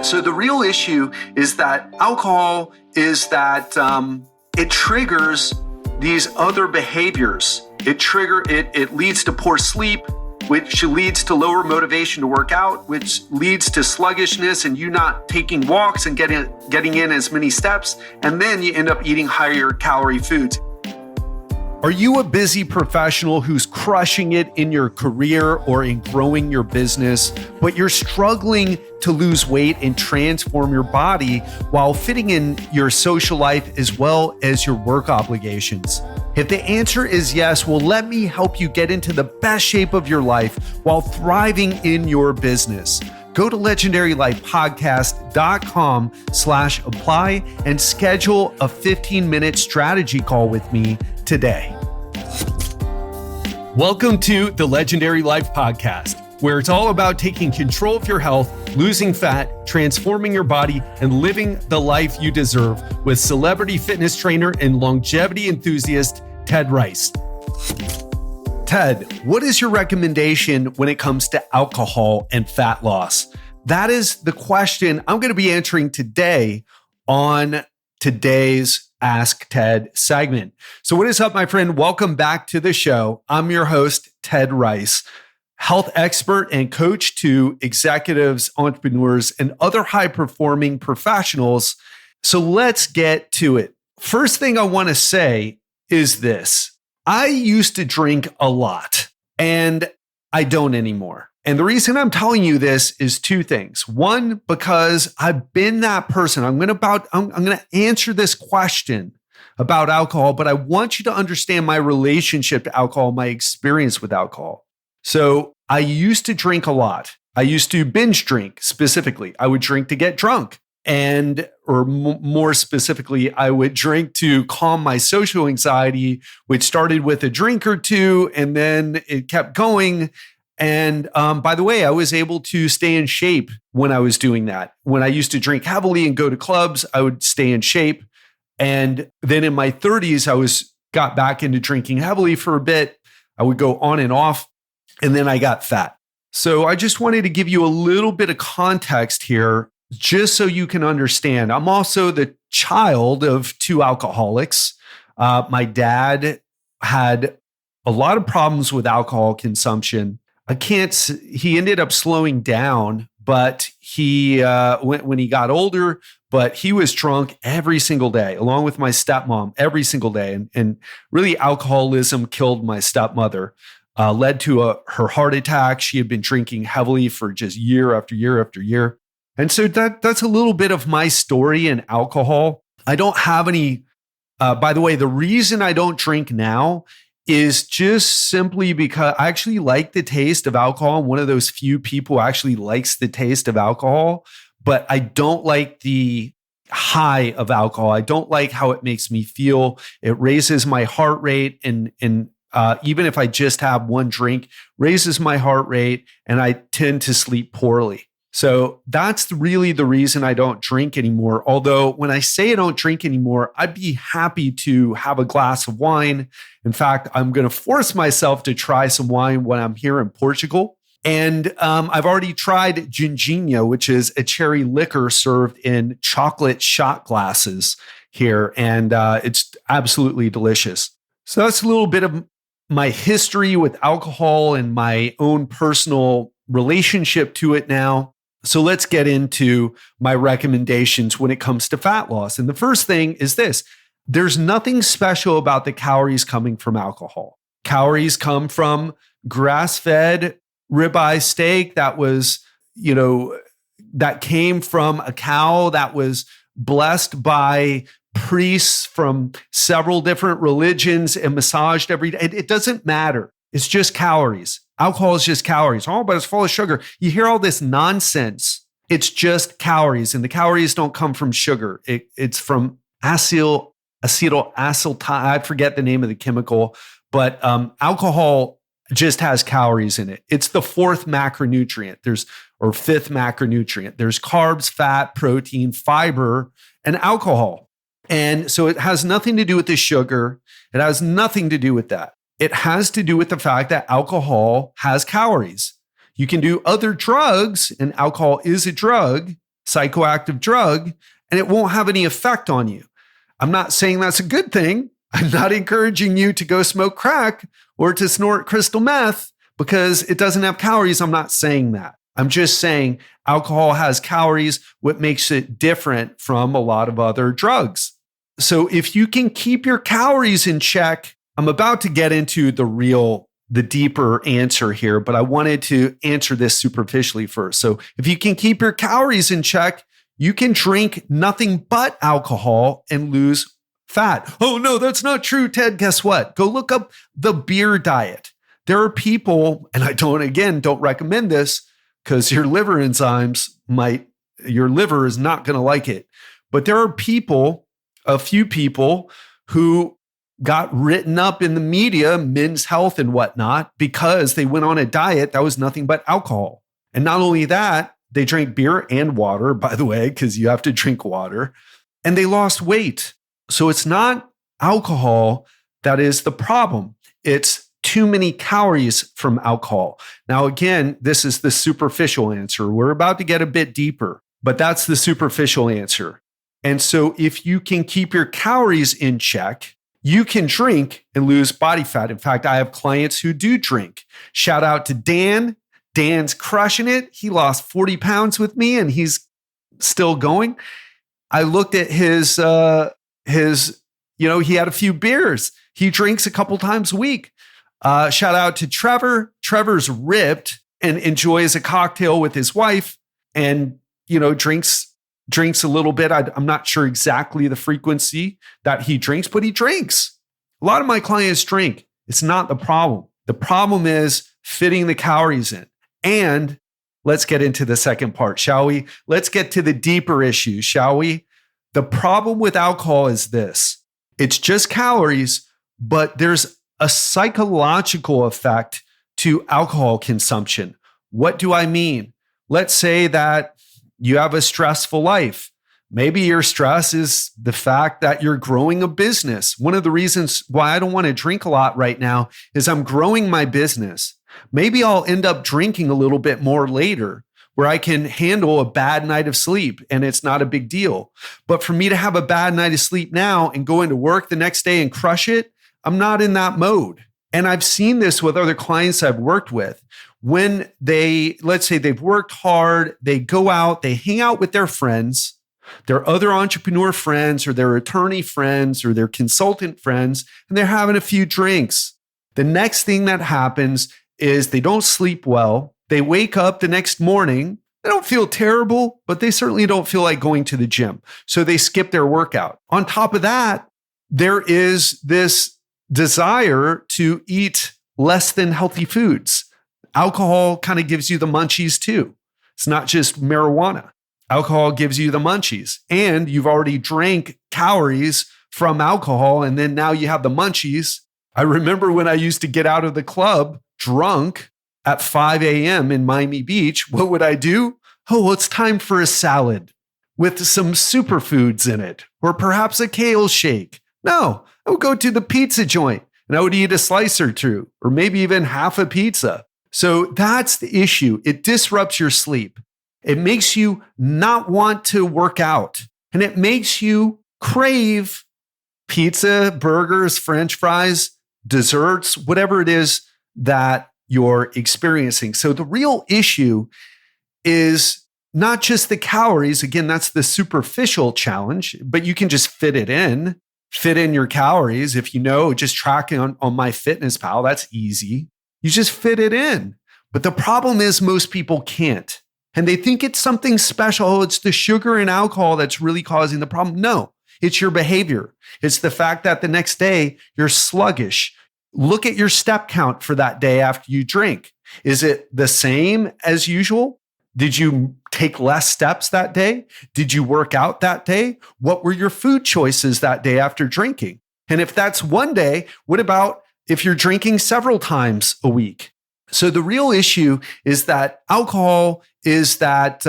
So the real issue is that alcohol is that it triggers these other behaviors. It leads to poor sleep, which leads to lower motivation to work out, which leads to sluggishness and you not taking walks and getting in as many steps. And then you end up eating higher calorie foods. Are you a busy professional who's crushing it in your career or in growing your business, but you're struggling to lose weight and transform your body while fitting in your social life as well as your work obligations? If the answer is yes, well, let me help you get into the best shape of your life while thriving in your business. Go to legendarylifepodcast.com/apply and schedule a 15-minute strategy call with me today. Welcome to the Legendary Life Podcast, where it's all about taking control of your health, losing fat, transforming your body, and living the life you deserve with celebrity fitness trainer and longevity enthusiast, Ted Rice. Ted, what is your recommendation when it comes to alcohol and fat loss? That is the question I'm going to be answering today on today's Ask Ted segment. So what is up, my friend? Welcome back to the show. I'm your host, Ted Rice, health expert and coach to executives, entrepreneurs, and other high-performing professionals. So let's get to it. First thing I want to say is this. I used to drink a lot, and I don't anymore. And the reason I'm telling you this is two things. One, because I've been that person. I'm going to answer this question about alcohol, but I want you to understand my relationship to alcohol, my experience with alcohol. So I used to drink a lot. I used to binge drink specifically. I would drink to get drunk. More specifically, I would drink to calm my social anxiety, which started with a drink or two, and then it kept going. And by the way, I was able to stay in shape when I was doing that. When I used to drink heavily and go to clubs, I would stay in shape. And then in my 30s, I got back into drinking heavily for a bit. I would go on and off, and then I got fat. So I just wanted to give you a little bit of context here, just so you can understand. I'm also the child of two alcoholics. My dad had a lot of problems with alcohol consumption. He ended up slowing down, but when he got older, but he was drunk every single day, along with my stepmom every single day. And really alcoholism killed my stepmother, led to her heart attack. She had been drinking heavily for just year after year after year. And so that's a little bit of my story in alcohol. I don't have any, by the way, the reason I don't drink now is just simply because I actually like the taste of alcohol. I'm one of those few people who actually likes the taste of alcohol, but I don't like the high of alcohol. I don't like how it makes me feel. It raises my heart rate, and even if I just have one drink, raises my heart rate, and I tend to sleep poorly. So that's really the reason I don't drink anymore. Although when I say I don't drink anymore, I'd be happy to have a glass of wine. In fact, I'm going to force myself to try some wine when I'm here in Portugal. And I've already tried Ginginha, which is a cherry liquor served in chocolate shot glasses here. And it's absolutely delicious. So that's a little bit of my history with alcohol and my own personal relationship to it now. So let's get into my recommendations when it comes to fat loss. And the first thing is this. There's nothing special about the calories coming from alcohol. Calories come from grass-fed ribeye steak that was, that came from a cow that was blessed by priests from several different religions and massaged every day. It doesn't matter. It's just calories. Alcohol is just calories. Oh, but it's full of sugar. You hear all this nonsense. It's just calories, and the calories don't come from sugar. It's from acetyl I forget the name of the chemical, but alcohol just has calories in it. It's the fourth macronutrient. Fifth macronutrient. There's carbs, fat, protein, fiber, and alcohol. And so it has nothing to do with the sugar. It has nothing to do with that. It has to do with the fact that alcohol has calories. You can do other drugs, and alcohol is a drug, psychoactive drug and it won't have any effect on you. I'm not saying that's a good thing. I'm not encouraging you to go smoke crack or to snort crystal meth because it doesn't have calories. I'm not saying that. I'm just saying alcohol has calories, what makes it different from a lot of other drugs. So if you can keep your calories in check, I'm about to get into the deeper answer here, but I wanted to answer this superficially first. So if you can keep your calories in check, you can drink nothing but alcohol and lose fat. Oh no, that's not true, Ted. Guess what? Go look up the beer diet. There are people, and I don't recommend this because your liver is not going to like it. But there are a few people who got written up in the media, Men's Health and whatnot, because they went on a diet that was nothing but alcohol. And not only that, they drank beer and water, by the way, because you have to drink water, and they lost weight. So it's not alcohol that is the problem. It's too many calories from alcohol. Now, again, this is the superficial answer. We're about to get a bit deeper, but that's the superficial answer. And so if you can keep your calories in check, you can drink and lose body fat. In fact, I have clients who do drink. Shout out to Dan. Dan's crushing it. He lost 40 pounds with me and he's still going. I looked at his, he had a few beers. He drinks a couple times a week. Shout out to Trevor. Trevor's ripped and enjoys a cocktail with his wife and, drinks a little bit. I'm not sure exactly the frequency that he drinks, but he drinks. A lot of my clients drink. It's not the problem. The problem is fitting the calories in. And let's get into the second part, shall we? Let's get to the deeper issues, shall we? The problem with alcohol is this. It's just calories, but there's a psychological effect to alcohol consumption. What do I mean? Let's say that you have a stressful life. Maybe your stress is the fact that you're growing a business. One of the reasons why I don't want to drink a lot right now is I'm growing my business. Maybe I'll end up drinking a little bit more later where I can handle a bad night of sleep and it's not a big deal. But for me to have a bad night of sleep now and go into work the next day and crush it, I'm not in that mode. And I've seen this with other clients I've worked with. When let's say they've worked hard, they go out, they hang out with their friends, their other entrepreneur friends or their attorney friends or their consultant friends, and they're having a few drinks. The next thing that happens is they don't sleep well. They wake up the next morning. They don't feel terrible, but they certainly don't feel like going to the gym. So they skip their workout. On top of that, there is this desire to eat less than healthy foods. Alcohol kind of gives you the munchies too. It's not just marijuana. Alcohol gives you the munchies, and you've already drank calories from alcohol, and then now you have the munchies. I remember when I used to get out of the club drunk at 5 a.m. in Miami Beach, what would I do? Oh, well, it's time for a salad with some superfoods in it, or perhaps a kale shake. No, I would go to the pizza joint and I would eat a slice or two, or maybe even half a pizza. So that's the issue. It disrupts your sleep. It makes you not want to work out, and it makes you crave pizza, burgers, French fries, desserts, whatever it is that you're experiencing. So the real issue is not just the calories. Again, that's the superficial challenge, but you can just fit in your calories. If just tracking on MyFitnessPal, that's easy. You just fit it in. But the problem is most people can't. And they think it's something special. Oh, it's the sugar and alcohol that's really causing the problem. No, it's your behavior. It's the fact that the next day you're sluggish. Look at your step count for that day after you drink. Is it the same as usual? Did you take less steps that day? Did you work out that day? What were your food choices that day after drinking? And if that's one day, what about if you're drinking several times a week? So the real issue is that alcohol is that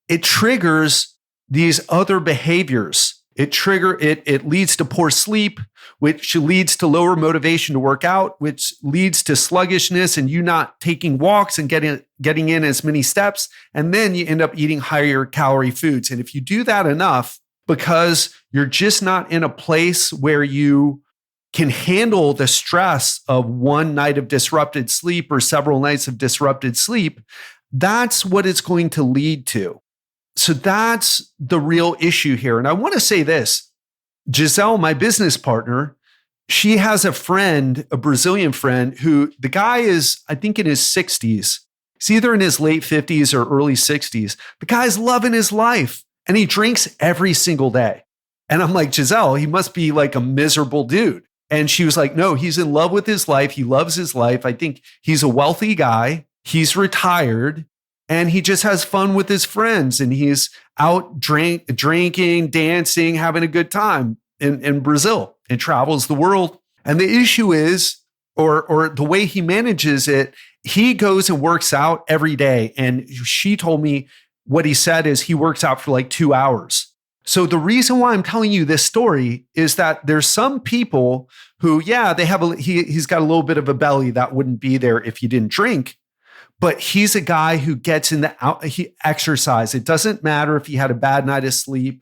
it triggers these other behaviors. It leads to poor sleep, which leads to lower motivation to work out, which leads to sluggishness and you not taking walks and getting in as many steps. And then you end up eating higher calorie foods. And if you do that enough, because you're just not in a place where you can handle the stress of one night of disrupted sleep or several nights of disrupted sleep, that's what it's going to lead to. So that's the real issue here. And I want to say this, Giselle, my business partner, she has a friend, a Brazilian friend, who the guy is, I think, in his 60s. He's either in his late 50s or early 60s. The guy's loving his life and he drinks every single day. And I'm like, Giselle, he must be like a miserable dude. And she was like, no, he's in love with his life. He loves his life. I think he's a wealthy guy. He's retired. And he just has fun with his friends and he's out drinking, dancing, having a good time in Brazil and travels the world. And the issue is, or the way he manages it, he goes and works out every day. And she told me what he said is he works out for like 2 hours. So the reason why I'm telling you this story is that there's some people who, yeah, they have he's got a little bit of a belly that wouldn't be there if you didn't drink. But he's a guy who gets in he exercise. It doesn't matter if he had a bad night of sleep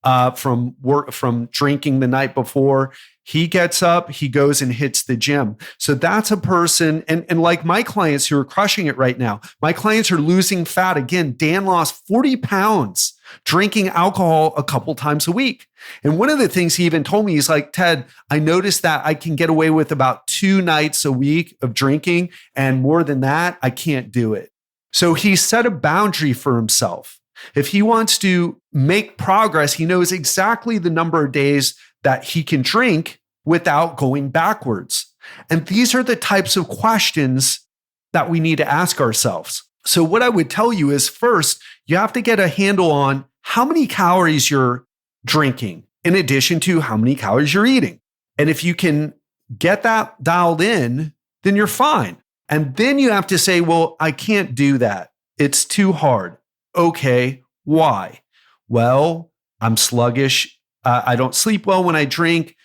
from drinking the night before. He gets up, he goes and hits the gym. So that's a person, and like my clients who are crushing it right now, my clients are losing fat. Again, Dan lost 40 pounds drinking alcohol a couple times a week. And one of the things he even told me, he's like, Ted, I noticed that I can get away with about 2 nights a week of drinking, and more than that, I can't do it. So he set a boundary for himself. If he wants to make progress, he knows exactly the number of days that he can drink without going backwards. And these are the types of questions that we need to ask ourselves. So what I would tell you is, first, you have to get a handle on how many calories you're drinking in addition to how many calories you're eating. And if you can get that dialed in, then you're fine. And then you have to say, well, I can't do that. It's too hard. Okay, why? Well, I'm sluggish. I don't sleep well when I drink.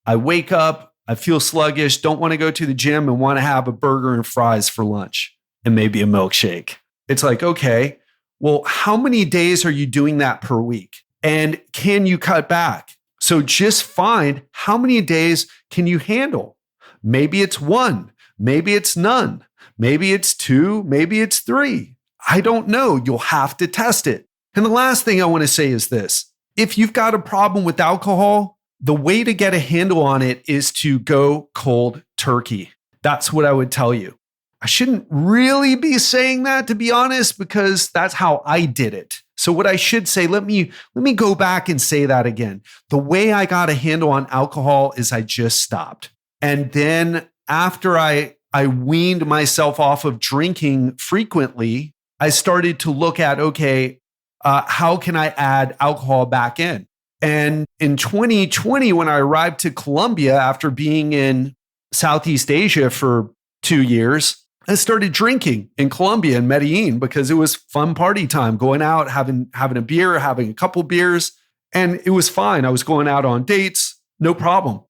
I wake up, I feel sluggish, don't want to go to the gym and want to have a burger and fries for lunch and maybe a milkshake. It's like, okay, well, how many days are you doing that per week? And can you cut back? So just find how many days can you handle? Maybe it's 1, maybe it's none, maybe it's 2, maybe it's 3. I don't know. You'll have to test it. And the last thing I want to say is this. If you've got a problem with alcohol, the way to get a handle on it is to go cold turkey. That's what I would tell you. I shouldn't really be saying that, to be honest, because that's how I did it. So what I should say, let me go back and say that again. The way I got a handle on alcohol is I just stopped. And then after I weaned myself off of drinking frequently, I started to look at, okay, how can I add alcohol back in? And in 2020, when I arrived to Colombia after being in Southeast Asia for 2 years, I started drinking in Colombia, in Medellin, because it was fun party time, going out, having a beer, having a couple beers, and it was fine. I was going out on dates, no problem.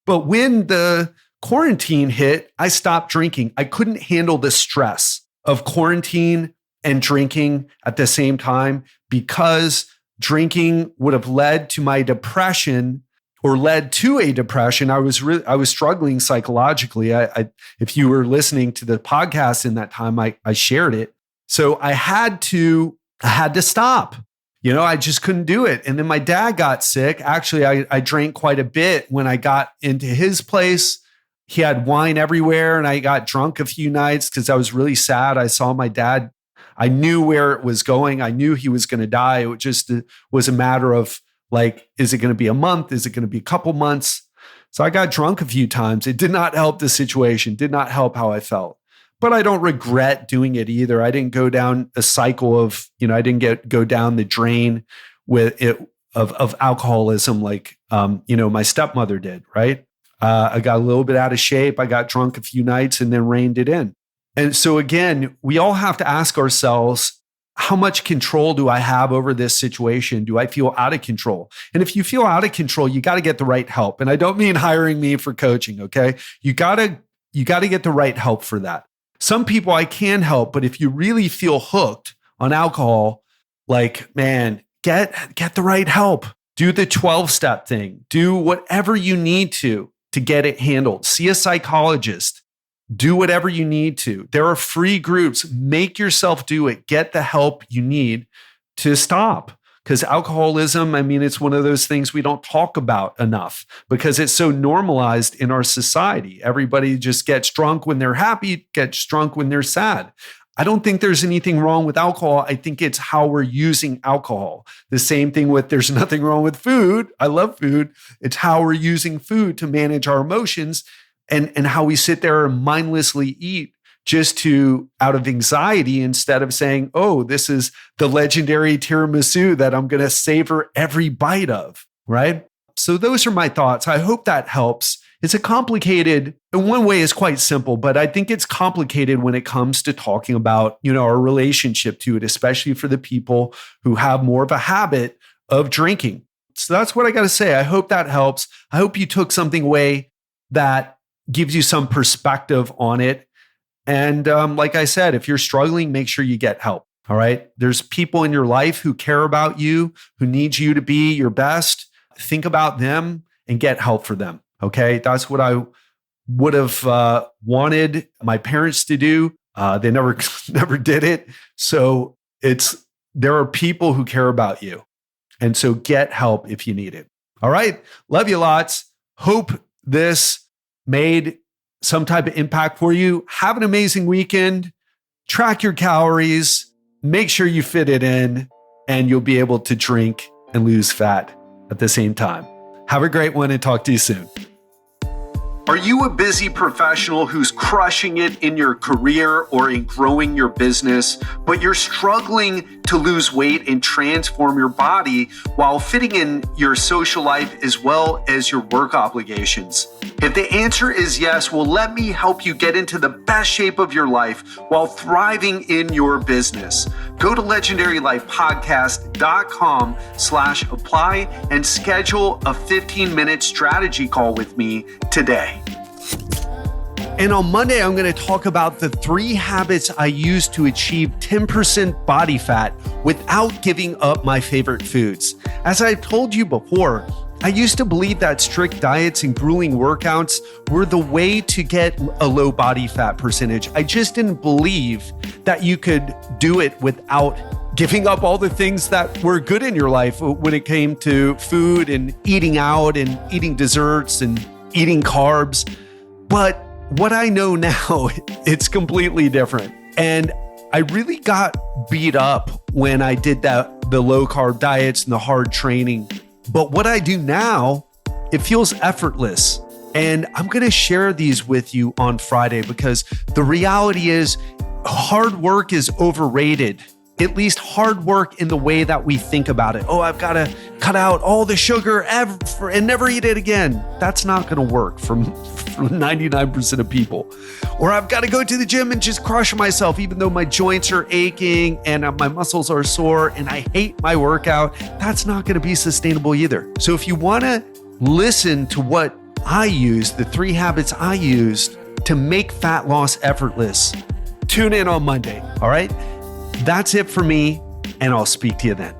But when the quarantine hit, I stopped drinking. I couldn't handle the stress of quarantine and drinking at the same time, because drinking would have led to my depression or led to a depression. I was struggling psychologically. If you were listening to the podcast in that time, I shared it. So I had to stop. I just couldn't do it. And then my dad got sick. Actually, I drank quite a bit when I got into his place. He had wine everywhere, and I got drunk a few nights because I was really sad. I saw my dad. I knew where it was going. I knew he was going to die. It just was a matter of, like, is it going to be a month? Is it going to be a couple months? So I got drunk a few times. It did not help the situation, did not help how I felt. But I don't regret doing it either. I didn't go down a cycle of, I didn't go down the drain with it of alcoholism like, my stepmother did, right? I got a little bit out of shape. I got drunk a few nights and then reined it in. And so again, we all have to ask ourselves, how much control do I have over this situation? Do I feel out of control? And if you feel out of control, you got to get the right help. And I don't mean hiring me for coaching, okay? You got to get the right help for that. Some people I can help, but if you really feel hooked on alcohol, like, man, get the right help. Do the 12-step thing. Do whatever you need to get it handled. See a psychologist. Do whatever you need to. There are free groups. Make yourself do it. Get the help you need to stop. Because alcoholism, I mean, it's one of those things we don't talk about enough because it's so normalized in our society. Everybody just gets drunk when they're happy, gets drunk when they're sad. I don't think there's anything wrong with alcohol. I think it's how we're using alcohol. The same thing with there's nothing wrong with food. I love food. It's how we're using food to manage our emotions and how we sit there and mindlessly eat just out of anxiety instead of saying, oh, this is the legendary tiramisu that I'm going to savor every bite of, right? So those are my thoughts. I hope that helps. It's a complicated, in one way it's quite simple, but I think it's complicated when it comes to talking about, our relationship to it, especially for the people who have more of a habit of drinking. So that's what I got to say. I hope that helps. I hope you took something away that gives you some perspective on it. And like I said, if you're struggling, make sure you get help. All right. There's people in your life who care about you, who need you to be your best. Think about them and get help for them. Okay. That's what I would have wanted my parents to do. They never did it. So there are people who care about you. And so get help if you need it. All right. Love you lots. Hope this made some type of impact for you. Have an amazing weekend. Track your calories. Make sure you fit it in, and you'll be able to drink and lose fat at the same time. Have a great one and talk to you soon. Are you a busy professional who's crushing it in your career or in growing your business, but you're struggling to lose weight and transform your body while fitting in your social life as well as your work obligations? If the answer is yes, well, let me help you get into the best shape of your life while thriving in your business. Go to legendarylifepodcast.com/apply and schedule a 15-minute strategy call with me today. And on Monday, I'm going to talk about the 3 habits I use to achieve 10% body fat without giving up my favorite foods. As I've told you before, I used to believe that strict diets and grueling workouts were the way to get a low body fat percentage. I just didn't believe that you could do it without giving up all the things that were good in your life when it came to food and eating out and eating desserts and eating carbs. But what I know now, it's completely different. And I really got beat up when I did the low carb diets and the hard training. But what I do now, it feels effortless. And I'm going to share these with you on Friday because the reality is hard work is overrated. At least hard work in the way that we think about it. Oh, I've got to cut out all the sugar ever and never eat it again. That's not going to work for 99% of people. Or I've got to go to the gym and just crush myself, even though my joints are aching and my muscles are sore and I hate my workout. That's not going to be sustainable either. So if you want to listen to what I use, the 3 habits I used to make fat loss effortless, tune in on Monday. All right. That's it for me, and I'll speak to you then.